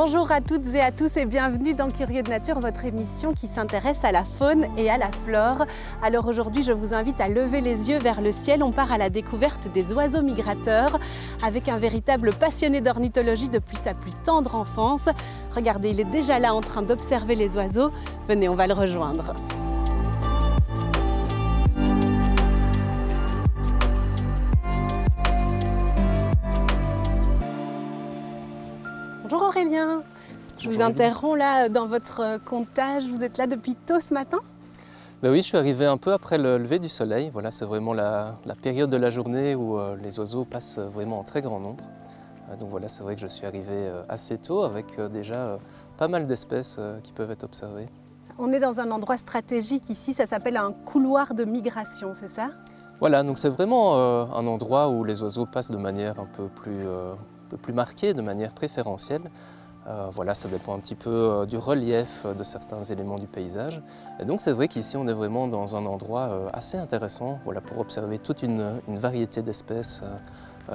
Bonjour à toutes et à tous et bienvenue dans Curieux de Nature, votre émission qui s'intéresse à la faune et à la flore. Alors aujourd'hui, je vous invite à lever les yeux vers le ciel. On part à la découverte des oiseaux migrateurs avec un véritable passionné d'ornithologie depuis sa plus tendre enfance. Regardez, il est déjà là en train d'observer les oiseaux. Venez, on va le rejoindre. Bonjour Aurélien, je vous interromps là dans votre comptage. Vous êtes là depuis tôt ce matin? Ben oui, je suis arrivé un peu après le lever du soleil. Voilà, c'est vraiment la période de la journée où les oiseaux passent vraiment en très grand nombre. Donc voilà, c'est vrai que je suis arrivé assez tôt avec déjà pas mal d'espèces qui peuvent être observées. On est dans un endroit stratégique ici, ça s'appelle un couloir de migration, c'est ça? Voilà, donc c'est vraiment un endroit où les oiseaux passent de manière un peu plus marquée, de manière préférentielle. Voilà, ça dépend un petit peu du relief de certains éléments du paysage. Et donc c'est vrai qu'ici on est vraiment dans un endroit assez intéressant, voilà, pour observer toute une variété d'espèces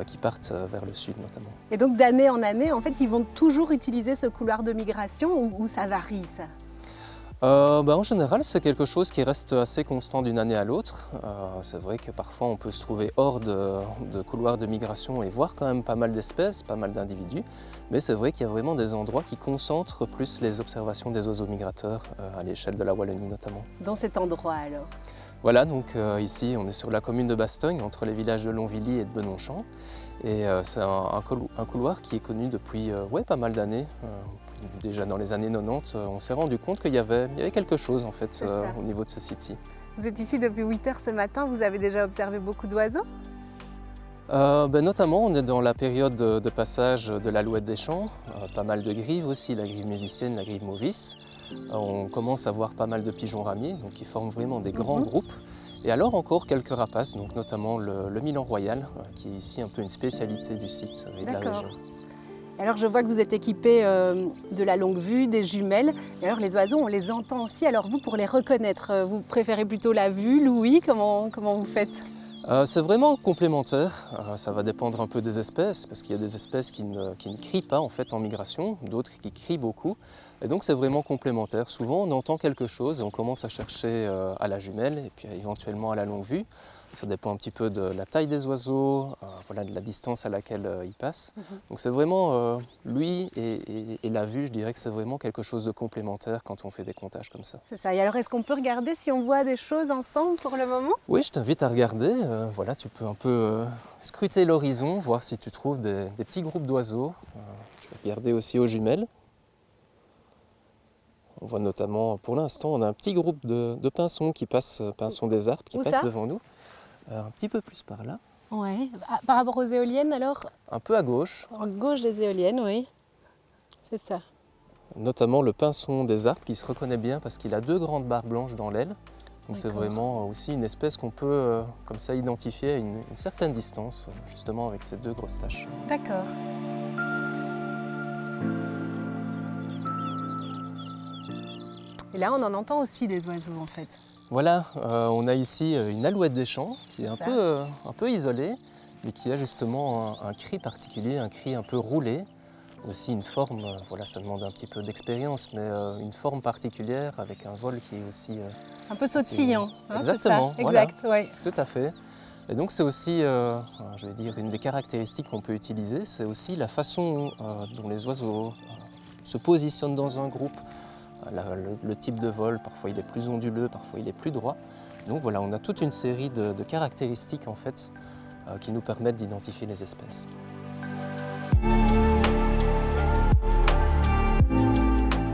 qui partent vers le sud notamment. Et donc d'année en année, en fait, ils vont toujours utiliser ce couloir de migration ou ça varie ça? En général, c'est quelque chose qui reste assez constant d'une année à l'autre. C'est vrai que parfois on peut se trouver hors de couloirs de migration et voir quand même pas mal d'espèces, pas mal d'individus. Mais c'est vrai qu'il y a vraiment des endroits qui concentrent plus les observations des oiseaux migrateurs, à l'échelle de la Wallonie notamment. Dans cet endroit alors? Voilà, donc ici on est sur la commune de Bastogne, entre les villages de Longvilly et de Benonchamp. Et c'est un couloir qui est connu depuis pas mal d'années. Déjà dans les années 90, on s'est rendu compte qu'il y avait quelque chose en fait au niveau de ce site-ci. Vous êtes ici depuis 8 heures ce matin, vous avez déjà observé beaucoup d'oiseaux? Notamment, on est dans la période de passage de l'alouette des champs, pas mal de grives aussi, la grive musicienne, la grive mauvis. On commence à voir pas mal de pigeons ramiers, donc qui forment vraiment des grands groupes. Et alors encore quelques rapaces, donc notamment le milan royal, qui est ici un peu une spécialité du site et de la région. Alors je vois que vous êtes équipé de la longue vue, des jumelles. Et alors les oiseaux, on les entend aussi. Alors vous, pour les reconnaître, vous préférez plutôt la vue, l'ouïe? Comment vous faites? C'est vraiment complémentaire. Ça va dépendre un peu des espèces, parce qu'il y a des espèces qui ne crient pas en fait en migration, d'autres qui crient beaucoup. Et donc c'est vraiment complémentaire. Souvent on entend quelque chose et on commence à chercher à la jumelle et puis éventuellement à la longue vue. Ça dépend un petit peu de la taille des oiseaux, voilà, de la distance à laquelle ils passent. Donc c'est vraiment l'ouïe et la vue, je dirais que c'est vraiment quelque chose de complémentaire quand on fait des comptages comme ça. C'est ça. Et alors est-ce qu'on peut regarder si on voit des choses ensemble pour le moment? Oui, je t'invite à regarder. Voilà, tu peux un peu scruter l'horizon, voir si tu trouves des petits groupes d'oiseaux. Je vais regarder aussi aux jumelles. On voit notamment, pour l'instant, on a un petit groupe de pinsons qui passent, pinsons des Arpes, qui passent devant nous. Un petit peu plus par là. Ouais. Par rapport aux éoliennes alors? Un peu à gauche. À gauche des éoliennes, oui. C'est ça. Notamment le pinson des Arpes qui se reconnaît bien parce qu'il a deux grandes barres blanches dans l'aile. Donc c'est vraiment aussi une espèce qu'on peut comme ça identifier à une certaine distance, justement avec ces deux grosses taches. D'accord. Et là, on en entend aussi des oiseaux en fait. Voilà, on a ici une alouette des champs qui est un peu isolée, mais qui a justement un cri particulier, un cri un peu roulé. Aussi une forme, voilà, ça demande un petit peu d'expérience, mais une forme particulière avec un vol qui est aussi... un peu sautillant, hein, exactement, c'est ça. Exact, voilà, ouais. tout à fait. Et donc c'est aussi, je vais dire, une des caractéristiques qu'on peut utiliser, c'est aussi la façon dont les oiseaux se positionnent dans un groupe. Le type de vol, parfois il est plus onduleux, parfois il est plus droit. Donc voilà, on a toute une série de caractéristiques en fait qui nous permettent d'identifier les espèces.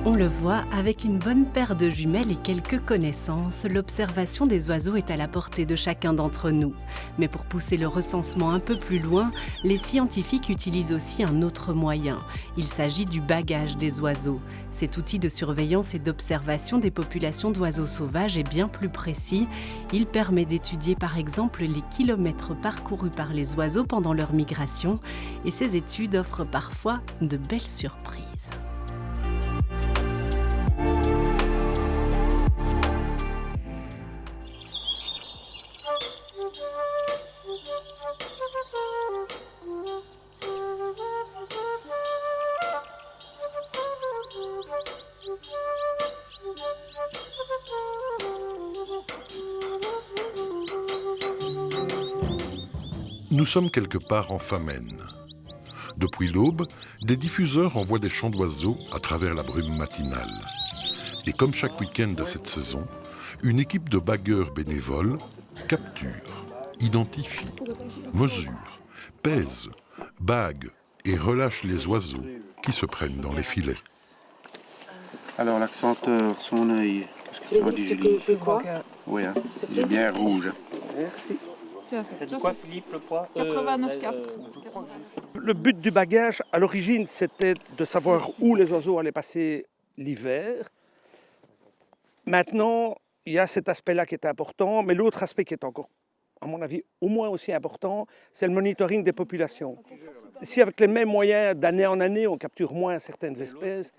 On le voit, avec une bonne paire de jumelles et quelques connaissances, l'observation des oiseaux est à la portée de chacun d'entre nous. Mais pour pousser le recensement un peu plus loin, les scientifiques utilisent aussi un autre moyen. Il s'agit du bagage des oiseaux. Cet outil de surveillance et d'observation des populations d'oiseaux sauvages est bien plus précis. Il permet d'étudier par exemple les kilomètres parcourus par les oiseaux pendant leur migration. Et ces études offrent parfois de belles surprises. Nous sommes quelque part en famenne. Depuis l'aube, des diffuseurs envoient des chants d'oiseaux à travers la brume matinale. Et comme chaque week-end de cette saison, une équipe de bagueurs bénévoles capture, identifie, mesure, pèse, bague et relâche les oiseaux qui se prennent dans les filets. Alors l'accenteur, son œil, qu'est-ce que tu dis, Julie? Oui, hein, il est bien rouge. Merci. T'as dit quoi, Philippe, le poids 89,4. Le but du bagage, à l'origine, c'était de savoir où les oiseaux allaient passer l'hiver. Maintenant, il y a cet aspect-là qui est important, mais l'autre aspect qui est encore, à mon avis, au moins aussi important, c'est le monitoring des populations. Si avec les mêmes moyens, d'année en année, on capture moins certaines espèces,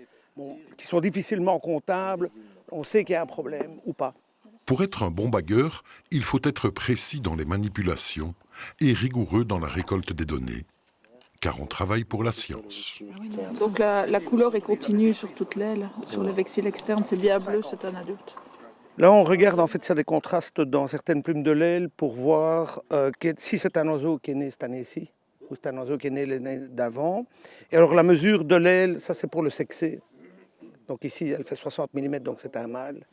qui sont difficilement comptables, on sait qu'il y a un problème ou pas. Pour être un bon bagueur, il faut être précis dans les manipulations et rigoureux dans la récolte des données, car on travaille pour la science. Donc la couleur est continue sur toute l'aile. Sur le vexille externe, c'est bien bleu, c'est un adulte. Là, on regarde en fait, ça des contrastes dans certaines plumes de l'aile pour voir si c'est un oiseau qui est né cette année-ci ou c'est un oiseau qui est né l'année d'avant. Et alors la mesure de l'aile, ça c'est pour le sexer. Donc ici, elle fait 60 mm, donc c'est un mâle.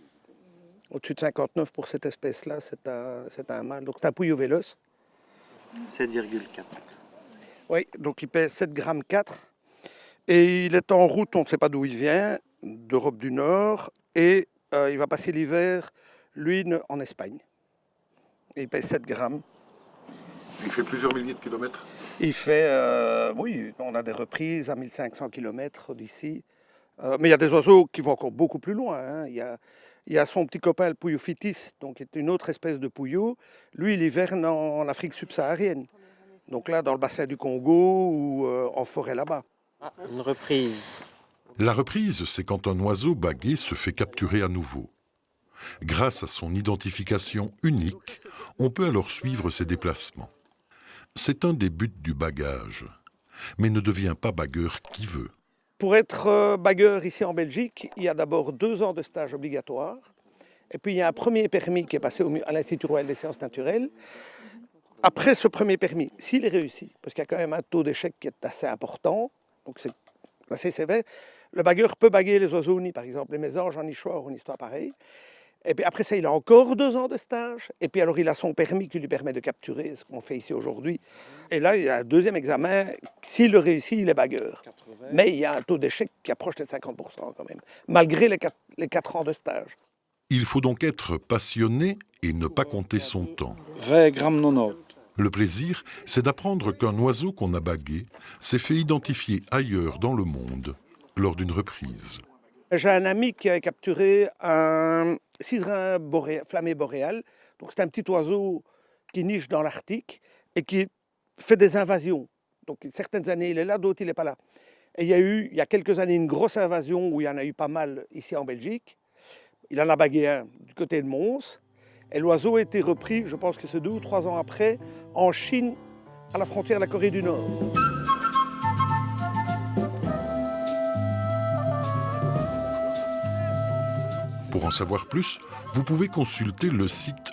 Au-dessus de 59 pour cette espèce-là, c'est un mâle. Donc c'est un Puyo véloce. 7,4. Oui, donc il pèse 7,4 grammes. Et il est en route, on ne sait pas d'où il vient, d'Europe du Nord. Et il va passer l'hiver, lui, en Espagne. Et il pèse 7 grammes. Il fait plusieurs milliers de kilomètres. Il fait, oui, on a des reprises à 1500 km d'ici. Mais il y a des oiseaux qui vont encore beaucoup plus loin. Hein. Il y a son petit copain, le Puyo fitis, donc qui est une autre espèce de Puyo. Lui, il hiverne en Afrique subsaharienne. Donc là, dans le bassin du Congo ou en forêt là-bas. Ah, une reprise. La reprise, c'est quand un oiseau bagué se fait capturer à nouveau. Grâce à son identification unique, on peut alors suivre ses déplacements. C'est un des buts du bagage, mais ne devient pas bagueur qui veut. Pour être bagueur ici en Belgique, il y a d'abord 2 ans de stage obligatoire. Et puis il y a un premier permis qui est passé à l'Institut royal des sciences naturelles. Après ce premier permis, s'il est réussi, parce qu'il y a quand même un taux d'échec qui est assez important, donc c'est assez sévère, le bagueur peut baguer les oiseaux au nid, par exemple les mésanges en nichoir ou une histoire pareille. Et puis après ça, il a encore 2 ans de stage. Et puis alors, il a son permis qui lui permet de capturer ce qu'on fait ici aujourd'hui. Et là, il y a un deuxième examen. S'il le réussit, il est bagueur. Mais il y a un taux d'échec qui approche les 50% quand même, malgré les 4 ans de stage. Il faut donc être passionné et ne pas compter son temps. 20 grammes 90. Le plaisir, c'est d'apprendre qu'un oiseau qu'on a bagué s'est fait identifier ailleurs dans le monde lors d'une reprise. J'ai un ami qui avait capturé un ciserin flammé boréal. Donc c'est un petit oiseau qui niche dans l'Arctique et qui fait des invasions. Donc certaines années il est là, d'autres il n'est pas là. Et il y a quelques années, une grosse invasion où il y en a eu pas mal ici en Belgique. Il en a bagué un du côté de Mons. Et l'oiseau a été repris, je pense que c'est 2 ou 3 ans après, en Chine, à la frontière de la Corée du Nord. Pour en savoir plus, vous pouvez consulter le site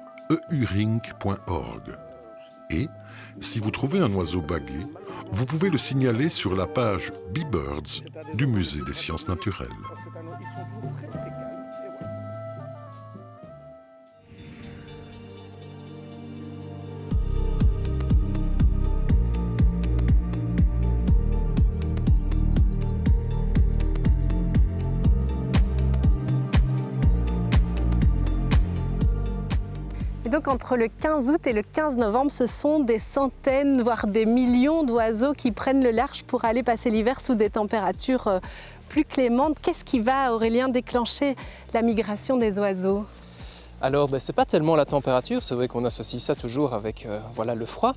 euring.org. Et, si vous trouvez un oiseau bagué, vous pouvez le signaler sur la page Bee-Birds du Musée des sciences naturelles. Et donc entre le 15 août et le 15 novembre, ce sont des centaines, voire des millions d'oiseaux qui prennent le large pour aller passer l'hiver sous des températures plus clémentes. Qu'est-ce qui va, Aurélien, déclencher la migration des oiseaux ? Alors, ce n'est pas tellement la température, c'est vrai qu'on associe ça toujours avec le froid,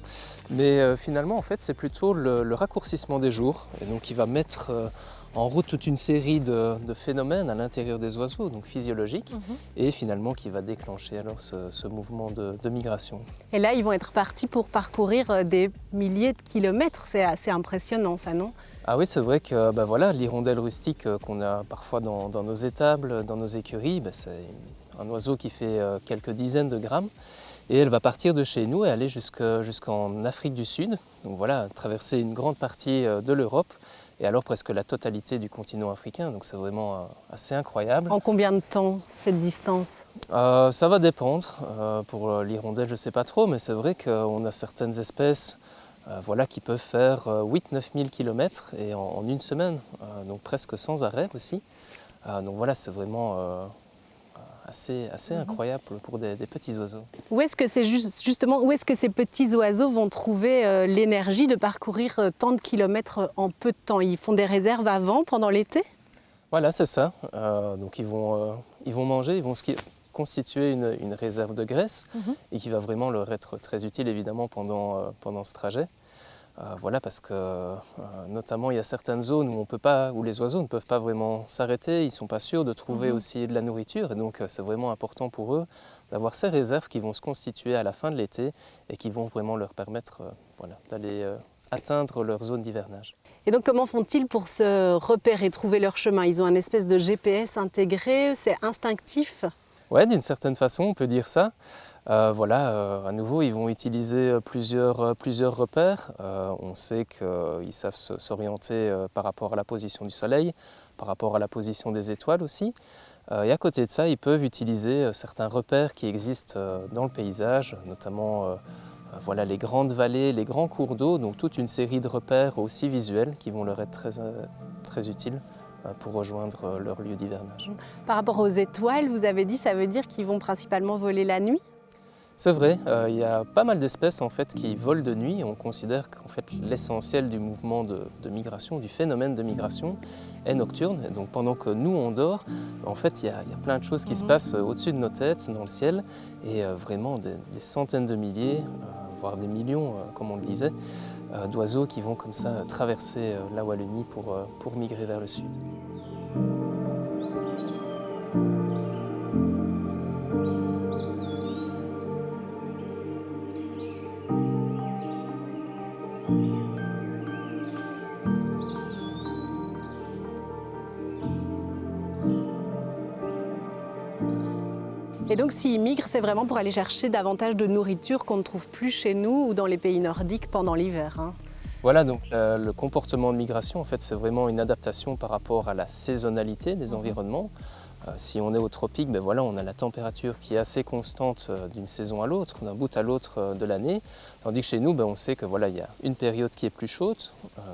mais finalement, en fait, c'est plutôt le raccourcissement des jours, et donc qui va mettre en route toute une série de phénomènes à l'intérieur des oiseaux, donc physiologiques, et finalement qui va déclencher alors ce mouvement de migration. Et là, ils vont être partis pour parcourir des milliers de kilomètres, c'est assez impressionnant ça, non ? Ah oui, c'est vrai que l'hirondelle rustique qu'on a parfois dans nos étables, dans nos écuries, c'est un oiseau qui fait quelques dizaines de grammes. Et elle va partir de chez nous et aller jusqu'en Afrique du Sud. Donc voilà, traverser une grande partie de l'Europe et alors presque la totalité du continent africain. Donc c'est vraiment assez incroyable. En combien de temps cette distance? Ça va dépendre. Pour l'hirondelle, je ne sais pas trop, mais c'est vrai qu'on a certaines espèces voilà, qui peuvent faire 8-9 000 km et en une semaine, donc presque sans arrêt aussi. Donc voilà, c'est vraiment assez incroyable pour des petits oiseaux. Où est-ce que c'est justement, où est-ce que ces petits oiseaux vont trouver l'énergie de parcourir tant de kilomètres en peu de temps? Ils font des réserves avant, pendant l'été? Voilà, c'est ça. Donc ils vont manger, ils vont constituer une réserve de graisse et qui va vraiment leur être très utile évidemment pendant ce trajet. Voilà, parce que notamment il y a certaines zones où les oiseaux ne peuvent pas vraiment s'arrêter, ils ne sont pas sûrs de trouver aussi de la nourriture et donc c'est vraiment important pour eux d'avoir ces réserves qui vont se constituer à la fin de l'été et qui vont vraiment leur permettre voilà, d'aller atteindre leur zone d'hivernage. Et donc comment font-ils pour se repérer, trouver leur chemin? Ils ont un espèce de GPS intégré, c'est instinctif? Oui, d'une certaine façon on peut dire ça. Voilà, à nouveau, ils vont utiliser plusieurs repères. On sait qu'ils savent s'orienter par rapport à la position du soleil, par rapport à la position des étoiles aussi. Et à côté de ça, ils peuvent utiliser certains repères qui existent dans le paysage, notamment voilà, les grandes vallées, les grands cours d'eau, donc toute une série de repères aussi visuels qui vont leur être très utiles pour rejoindre leur lieu d'hivernage. Par rapport aux étoiles, vous avez dit, ça veut dire qu'ils vont principalement voler la nuit? C'est vrai, il y a pas mal d'espèces en fait, qui volent de nuit. On considère qu'en fait, l'essentiel du mouvement de migration, du phénomène de migration, est nocturne. Et donc pendant que nous on dort, en fait, il y a plein de choses qui se passent au-dessus de nos têtes, dans le ciel, et vraiment des centaines de milliers, voire des millions, comme on le disait, d'oiseaux qui vont comme ça traverser la Wallonie pour migrer vers le sud. Et donc s'ils migrent, c'est vraiment pour aller chercher davantage de nourriture qu'on ne trouve plus chez nous ou dans les pays nordiques pendant l'hiver. Voilà, donc le comportement de migration, en fait, c'est vraiment une adaptation par rapport à la saisonnalité des environnements. Si on est au tropique, ben voilà, on a la température qui est assez constante d'une saison à l'autre, d'un bout à l'autre de l'année. Tandis que chez nous, ben, on sait que voilà, il y a une période qui est plus chaude,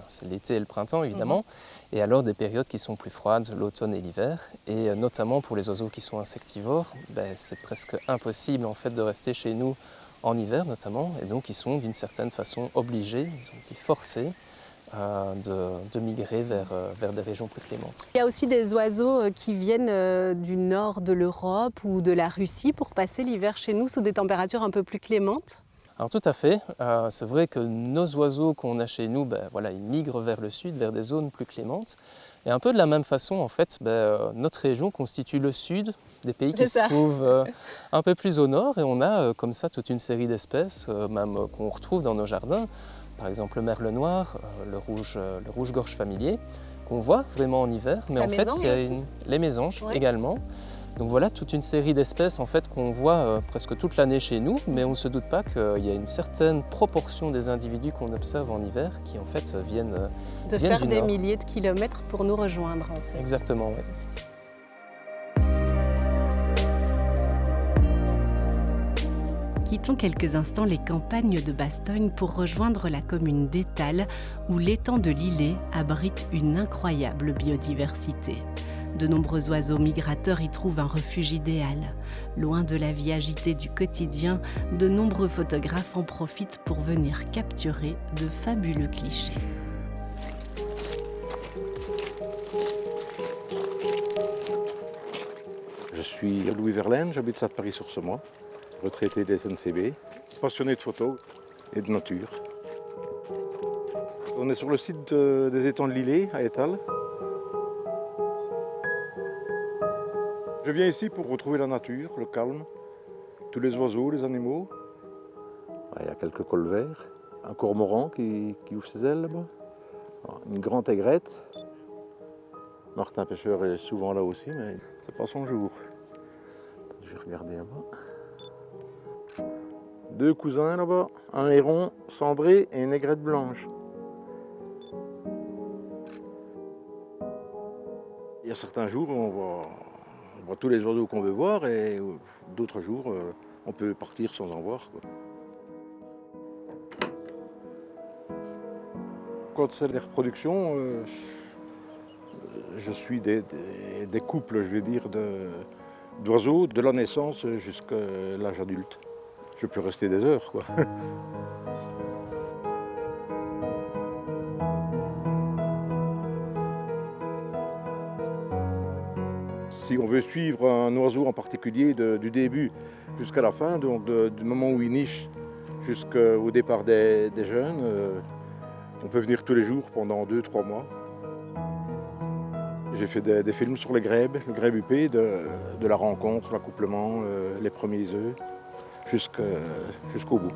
c'est l'été et le printemps évidemment, et alors des périodes qui sont plus froides, l'automne et l'hiver. Et notamment pour les oiseaux qui sont insectivores, ben, c'est presque impossible en fait, de rester chez nous en hiver notamment, et donc ils sont d'une certaine façon obligés, ils ont été forcés de migrer vers des régions plus clémentes. Il y a aussi des oiseaux qui viennent du nord de l'Europe ou de la Russie pour passer l'hiver chez nous sous des températures un peu plus clémentes. Alors tout à fait, c'est vrai que nos oiseaux qu'on a chez nous, ben, voilà, ils migrent vers le sud, vers des zones plus clémentes. Et un peu de la même façon, en fait, notre région constitue le sud des pays qui se trouvent un peu plus au nord. Et on a comme ça toute une série d'espèces, même qu'on retrouve dans nos jardins. Par exemple le merle noir, le rouge-gorge familier, qu'on voit vraiment en hiver. Mais en fait, il y a les mésanges également. Donc voilà, toute une série d'espèces en fait, qu'on voit presque toute l'année chez nous, mais on ne se doute pas qu'il y a une certaine proportion des individus qu'on observe en hiver qui en fait viennent de faire des milliers de kilomètres pour nous rejoindre. En fait. Exactement, oui. Quittons quelques instants les campagnes de Bastogne pour rejoindre la commune d'Étals où l'étang de l'Îlet abrite une incroyable biodiversité. De nombreux oiseaux migrateurs y trouvent un refuge idéal. Loin de la vie agitée du quotidien, de nombreux photographes en profitent pour venir capturer de fabuleux clichés. Je suis Louis Verlaine, j'habite à Paris-sur-Semois, retraité des SNCB, passionné de photos et de nature. On est sur le site des étangs de l'Îlet à Étals. Je viens ici pour retrouver la nature, le calme, tous les oiseaux, les animaux. Il y a quelques colverts, un cormoran qui ouvre ses ailes là-bas, une grande aigrette. Martin Pêcheur est souvent là aussi, mais c'est pas son jour. Je vais regarder là-bas. 2 cousins là-bas, un héron cendré et une aigrette blanche. Il y a certains jours où on voit tous les oiseaux qu'on veut voir et d'autres jours on peut partir sans en voir, quoi. Quand c'est les reproductions, je suis des couples, je vais dire, d'oiseaux de la naissance jusqu'à l'âge adulte. Je peux rester des heures, quoi. Si on veut suivre un oiseau en particulier du début jusqu'à la fin, donc du moment où il niche jusqu'au départ des jeunes, on peut venir tous les jours pendant 2-3 mois. J'ai fait des films sur les grèbes, le grèbe huppé, de la rencontre, l'accouplement, les premiers œufs, jusqu'au bout.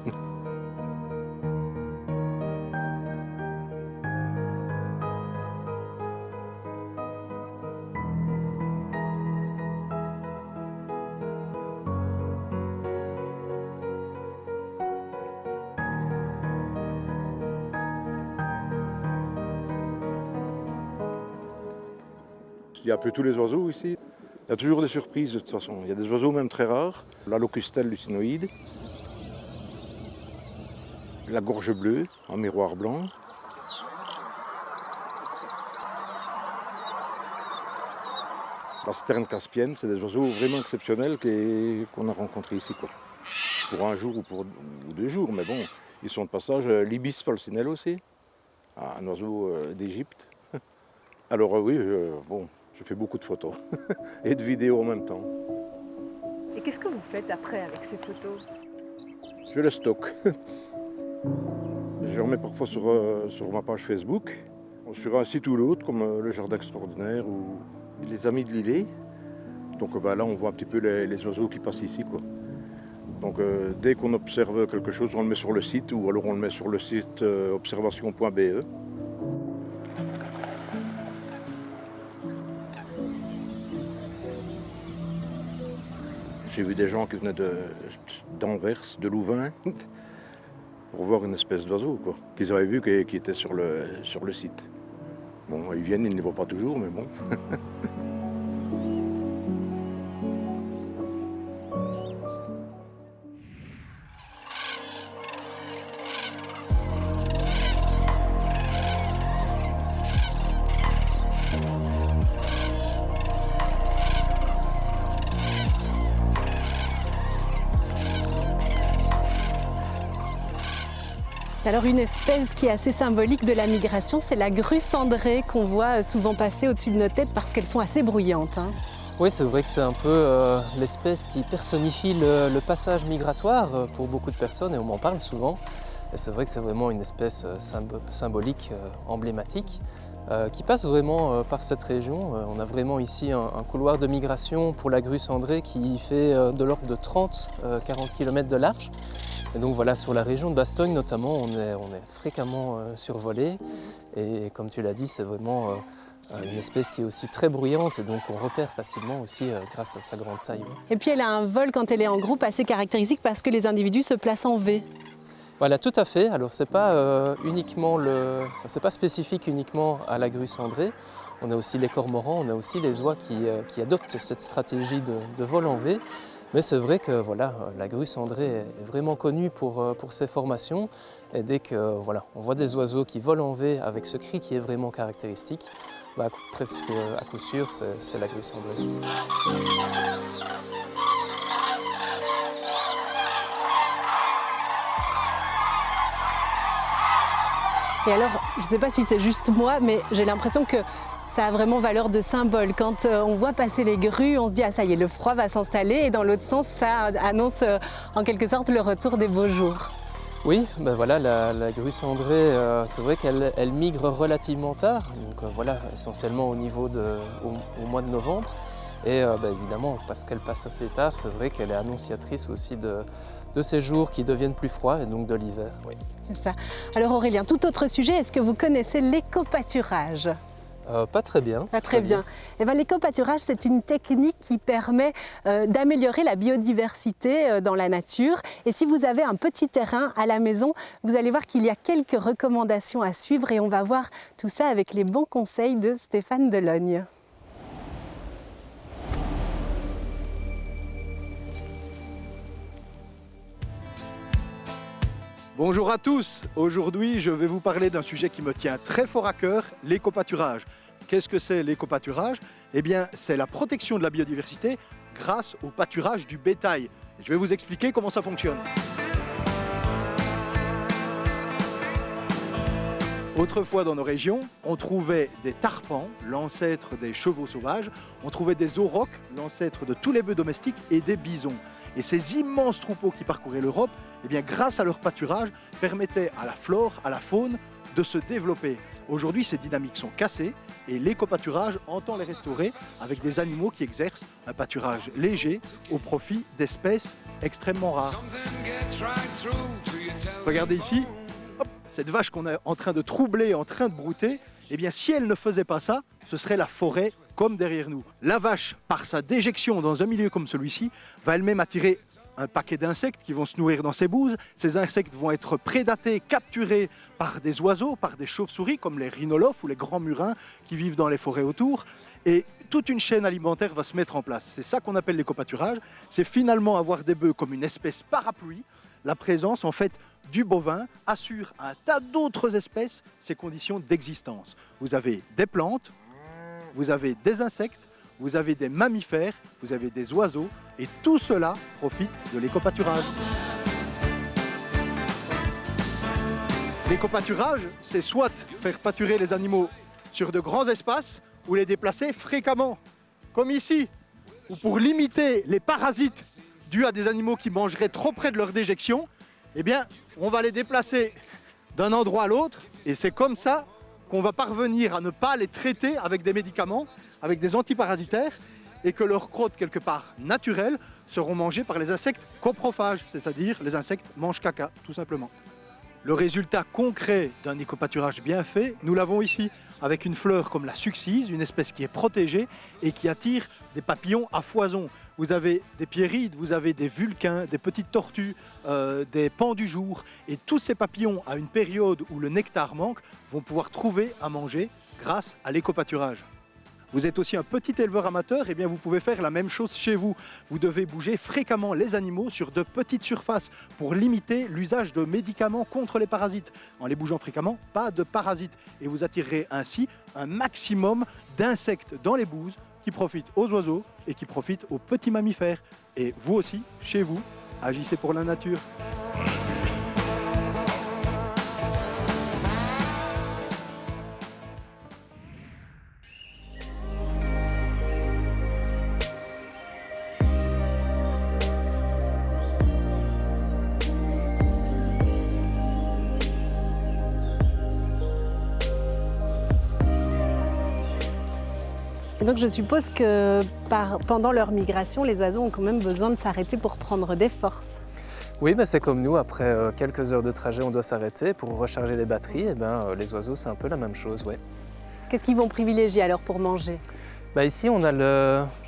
Il y a un peu tous les oiseaux ici. Il y a toujours des surprises de toute façon. Il y a des oiseaux même très rares. La locustelle lucinoïde, la gorge bleue en miroir blanc, la sterne caspienne. C'est des oiseaux vraiment exceptionnels qu'on a rencontrés ici, quoi. Pour un jour ou 2 jours, mais bon, ils sont de passage. L'ibis falcinelle aussi, un oiseau d'Égypte. Alors oui, bon. Je fais beaucoup de photos et de vidéos en même temps. Et qu'est-ce que vous faites après avec ces photos? Je les stocke. Je les remets parfois sur ma page Facebook, sur un site ou l'autre, comme le Jardin Extraordinaire ou les Amis de l'Îlet. Donc là, on voit un petit peu les oiseaux qui passent ici, quoi. Donc dès qu'on observe quelque chose, on le met sur le site ou alors on le met sur le site observation.be. J'ai vu des gens qui venaient d'Anvers, de Louvain, pour voir une espèce d'oiseau, quoi, qu'ils avaient vu qui était sur le site. Bon, ils viennent, ils ne les voient pas toujours, mais bon. Alors une espèce qui est assez symbolique de la migration, c'est la grue cendrée qu'on voit souvent passer au-dessus de nos têtes parce qu'elles sont assez bruyantes, hein. Oui, c'est vrai que c'est un peu l'espèce qui personnifie le passage migratoire pour beaucoup de personnes et on m'en parle souvent. Et c'est vrai que c'est vraiment une espèce symbolique, emblématique, qui passe vraiment par cette région. On a vraiment ici un couloir de migration pour la grue cendrée qui fait de l'ordre de 30-40 km de large. Et donc voilà, sur la région de Bastogne notamment, on est fréquemment survolé. Et comme tu l'as dit, c'est vraiment une espèce qui est aussi très bruyante et donc on repère facilement aussi grâce à sa grande taille. Et puis elle a un vol quand elle est en groupe assez caractéristique parce que les individus se placent en V. Voilà, tout à fait. Alors c'est pas c'est pas spécifique uniquement à la grue cendrée. On a aussi les cormorans, on a aussi les oies qui adoptent cette stratégie de vol en V. Mais c'est vrai que voilà, la grue cendrée est vraiment connue pour ses formations. Et dès que voilà, on voit des oiseaux qui volent en V avec ce cri qui est vraiment caractéristique, presque à coup sûr, c'est la grue cendrée. Et alors, je ne sais pas si c'est juste moi, mais j'ai l'impression que ça a vraiment valeur de symbole. Quand on voit passer les grues, on se dit « Ah ça y est, le froid va s'installer » et dans l'autre sens, ça annonce en quelque sorte le retour des beaux jours. Oui, ben voilà, la grue cendrée, c'est vrai qu'elle migre relativement tard, donc voilà, essentiellement au mois de novembre. Et évidemment, parce qu'elle passe assez tard, c'est vrai qu'elle est annonciatrice aussi de ces jours qui deviennent plus froids et donc de l'hiver. Oui. C'est ça. Alors Aurélien, tout autre sujet, est-ce que vous connaissez l'éco-pâturage ? Pas très bien. Pas très bien. Eh ben, l'éco-pâturage, c'est une technique qui permet d'améliorer la biodiversité dans la nature. Et si vous avez un petit terrain à la maison, vous allez voir qu'il y a quelques recommandations à suivre et on va voir tout ça avec les bons conseils de Stéphane Delogne. Bonjour à tous, aujourd'hui je vais vous parler d'un sujet qui me tient très fort à cœur, l'éco-pâturage. Qu'est-ce que c'est l'éco-pâturage? Eh bien c'est la protection de la biodiversité grâce au pâturage du bétail. Je vais vous expliquer comment ça fonctionne. Autrefois dans nos régions, on trouvait des tarpans, l'ancêtre des chevaux sauvages, on trouvait des aurochs, l'ancêtre de tous les bœufs domestiques et des bisons. Et ces immenses troupeaux qui parcouraient l'Europe, eh bien, grâce à leur pâturage, permettaient à la flore, à la faune de se développer. Aujourd'hui, ces dynamiques sont cassées et l'éco-pâturage entend les restaurer avec des animaux qui exercent un pâturage léger au profit d'espèces extrêmement rares. Regardez ici, hop, cette vache qu'on est en train de troubler, en train de brouter, eh bien, si elle ne faisait pas ça, ce serait la forêt comme derrière nous. La vache, par sa déjection dans un milieu comme celui-ci, va elle-même attirer un paquet d'insectes qui vont se nourrir dans ses bouses. Ces insectes vont être prédatés, capturés par des oiseaux, par des chauves-souris comme les rhinolophes ou les grands murins qui vivent dans les forêts autour. Et toute une chaîne alimentaire va se mettre en place. C'est ça qu'on appelle l'éco-pâturage. C'est finalement avoir des bœufs comme une espèce parapluie. La présence en fait du bovin assure à un tas d'autres espèces ces conditions d'existence. Vous avez des plantes, vous avez des insectes, vous avez des mammifères, vous avez des oiseaux, et tout cela profite de l'éco-pâturage. L'éco-pâturage, c'est soit faire pâturer les animaux sur de grands espaces ou les déplacer fréquemment, comme ici, ou pour limiter les parasites dus à des animaux qui mangeraient trop près de leur déjection, eh bien, on va les déplacer d'un endroit à l'autre, et c'est comme ça qu'on va parvenir à ne pas les traiter avec des médicaments, avec des antiparasitaires, et que leurs crottes, quelque part naturelles, seront mangées par les insectes coprophages, c'est-à-dire les insectes mange-caca, tout simplement. Le résultat concret d'un éco-pâturage bien fait, nous l'avons ici, avec une fleur comme la succise, une espèce qui est protégée et qui attire des papillons à foison. Vous avez des pierrides, vous avez des vulcains, des petites tortues, des pans du jour. Et tous ces papillons, à une période où le nectar manque, vont pouvoir trouver à manger grâce à l'éco-pâturage. Vous êtes aussi un petit éleveur amateur, eh bien vous pouvez faire la même chose chez vous. Vous devez bouger fréquemment les animaux sur de petites surfaces pour limiter l'usage de médicaments contre les parasites. En les bougeant fréquemment, pas de parasites. Et vous attirerez ainsi un maximum d'insectes dans les bouses qui profitent aux oiseaux et qui profitent aux petits mammifères. Et vous aussi, chez vous, agissez pour la nature. Donc je suppose que pendant leur migration, les oiseaux ont quand même besoin de s'arrêter pour prendre des forces. Oui, c'est comme nous, après quelques heures de trajet, on doit s'arrêter pour recharger les batteries. Et les oiseaux, c'est un peu la même chose, ouais. Qu'est-ce qu'ils vont privilégier alors pour manger? Ici, on a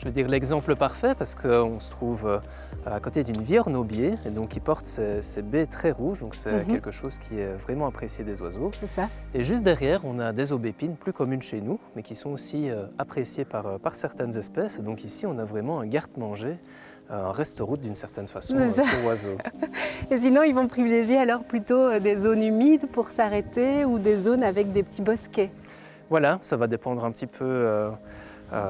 l'exemple parfait parce qu'on se trouve à côté d'une vierre aubier et donc qui porte ses baies très rouges, donc c'est quelque chose qui est vraiment apprécié des oiseaux. C'est ça. Et juste derrière, on a des aubépines plus communes chez nous, mais qui sont aussi appréciées par certaines espèces. Et donc ici, on a vraiment un garde-manger, un reste-route d'une certaine façon pour oiseaux. Et sinon, ils vont privilégier alors plutôt des zones humides pour s'arrêter ou des zones avec des petits bosquets? Voilà, ça va dépendre un petit peu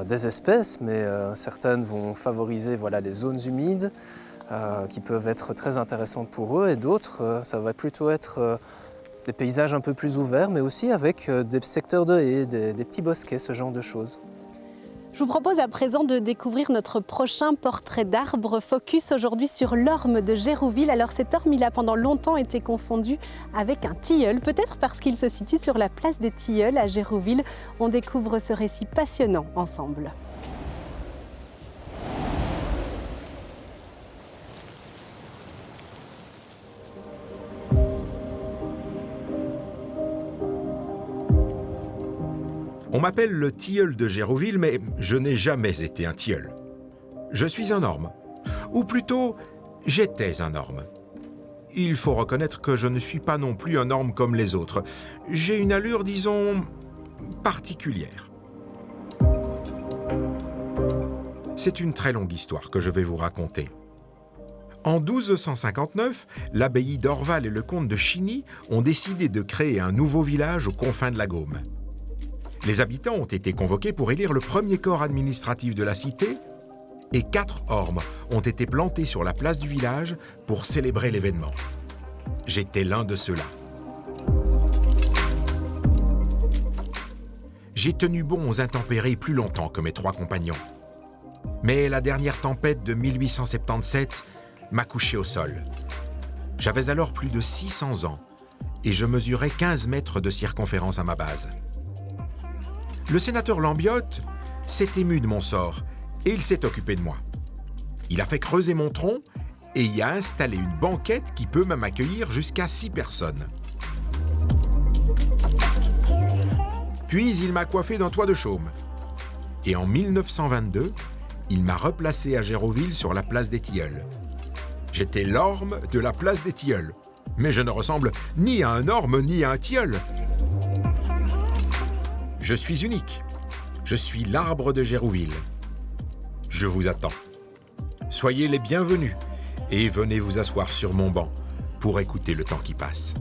des espèces, mais certaines vont favoriser les zones humides qui peuvent être très intéressantes pour eux, et d'autres, ça va plutôt être des paysages un peu plus ouverts, mais aussi avec des secteurs de haies, des petits bosquets, ce genre de choses. Je vous propose à présent de découvrir notre prochain portrait d'arbre, focus aujourd'hui sur l'orme de Gérouville. Alors cet orme, il a pendant longtemps été confondu avec un tilleul, peut-être parce qu'il se situe sur la place des Tilleuls à Gérouville. On découvre ce récit passionnant ensemble. On m'appelle le tilleul de Géroville, mais je n'ai jamais été un tilleul. Je suis un orme. Ou plutôt, j'étais un orme. Il faut reconnaître que je ne suis pas non plus un orme comme les autres. J'ai une allure, disons, particulière. C'est une très longue histoire que je vais vous raconter. En 1259, l'abbaye d'Orval et le comte de Chigny ont décidé de créer un nouveau village aux confins de la Gaume. Les habitants ont été convoqués pour élire le premier corps administratif de la cité et 4 ormes ont été plantés sur la place du village pour célébrer l'événement. J'étais l'un de ceux-là. J'ai tenu bon aux intempéries plus longtemps que mes 3 compagnons. Mais la dernière tempête de 1877 m'a couché au sol. J'avais alors plus de 600 ans et je mesurais 15 mètres de circonférence à ma base. Le sénateur Lambiotte s'est ému de mon sort et il s'est occupé de moi. Il a fait creuser mon tronc et y a installé une banquette qui peut même accueillir jusqu'à 6 personnes. Puis il m'a coiffé d'un toit de chaume. Et en 1922, il m'a replacé à Géroville sur la place des Tilleuls. J'étais l'orme de la place des Tilleuls, mais je ne ressemble ni à un orme ni à un tilleul. Je suis unique. Je suis l'arbre de Gérouville. Je vous attends. Soyez les bienvenus et venez vous asseoir sur mon banc pour écouter le temps qui passe.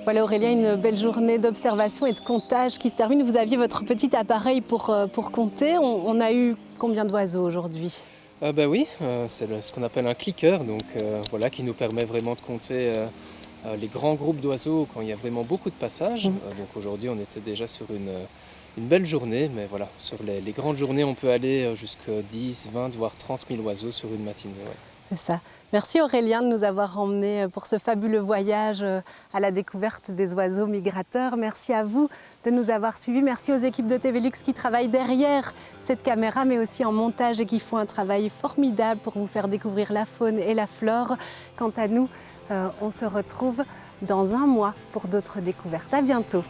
Voilà Aurélien, une belle journée d'observation et de comptage qui se termine. Vous aviez votre petit appareil pour compter. On a eu combien d'oiseaux aujourd'hui? Oui, c'est ce qu'on appelle un clicker, donc voilà, qui nous permet vraiment de compter les grands groupes d'oiseaux quand il y a vraiment beaucoup de passages. Donc aujourd'hui, on était déjà sur une belle journée, mais voilà, sur les grandes journées, on peut aller jusqu'à 10, 20, voire 30 000 oiseaux sur une matinée. Ouais. C'est ça. Merci Aurélien de nous avoir emmenés pour ce fabuleux voyage à la découverte des oiseaux migrateurs. Merci à vous de nous avoir suivis. Merci aux équipes de TV Luxe qui travaillent derrière cette caméra, mais aussi en montage et qui font un travail formidable pour vous faire découvrir la faune et la flore. Quant à nous, on se retrouve dans un mois pour d'autres découvertes. À bientôt.